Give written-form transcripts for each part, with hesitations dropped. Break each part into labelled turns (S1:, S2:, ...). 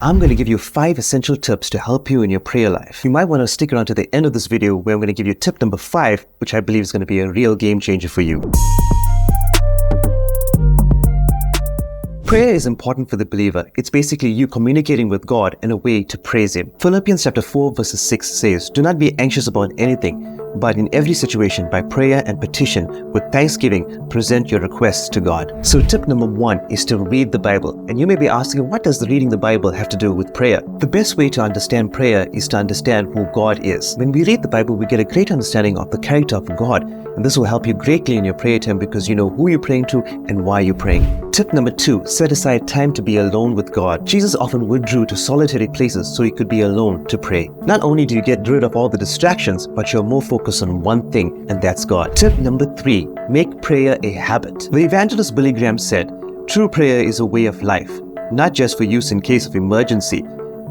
S1: I'm going to give you 5 essential tips to help you in your prayer life. You might want to stick around to the end of this video where I'm going to give you tip number 5, which I believe is going to be a real game changer for you. Prayer is important for the believer. It's basically you communicating with God in a way to praise Him. Philippians chapter 4 verses 6 says, "Do not be anxious about anything, but in every situation, by prayer and petition, with thanksgiving, present your requests to God." So tip number 1 is to read the Bible. And you may be asking, what does reading the Bible have to do with prayer? The best way to understand prayer is to understand who God is. When we read the Bible, we get a great understanding of the character of God. And this will help you greatly in your prayer time because you know who you're praying to and why you're praying. Tip number 2, set aside time to be alone with God. Jesus often withdrew to solitary places so He could be alone to pray. Not only do you get rid of all the distractions, but you're more focused on one thing, and that's God. Tip number 3, make prayer a habit. The evangelist Billy Graham said, "True prayer is a way of life, not just for use in case of emergency.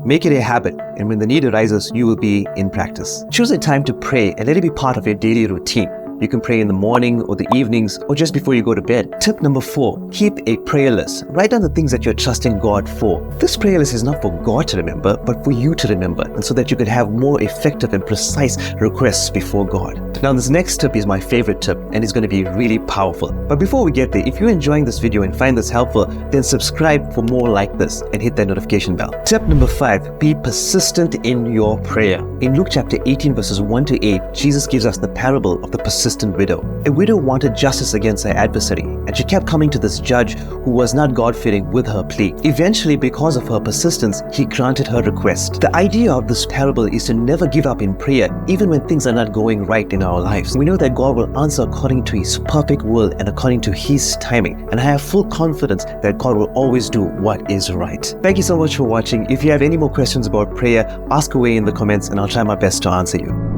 S1: Make it a habit, and when the need arises, you will be in practice." Choose a time to pray and let it be part of your daily routine. You can pray in the morning or the evenings or just before you go to bed. Tip number 4, keep a prayer list. Write down the things that you're trusting God for. This prayer list is not for God to remember, but for you to remember, and so that you could have more effective and precise requests before God. Now, this next tip is my favorite tip, and it's going to be really powerful. But before we get there, if you're enjoying this video and find this helpful, then subscribe for more like this and hit that notification bell. Tip number 5, be persistent in your prayer. In Luke chapter 18 verses 1 to 8, Jesus gives us the parable of the persistent widow. A widow wanted justice against her adversary, and she kept coming to this judge who was not God-fearing with her plea. Eventually, because of her persistence, he granted her request. The idea of this parable is to never give up in prayer, even when things are not going right in our lives. We know that God will answer according to His perfect will and according to His timing, and I have full confidence that God will always do what is right. Thank you so much for watching. If you have any more questions about prayer, ask away in the comments and I'll try my best to answer you.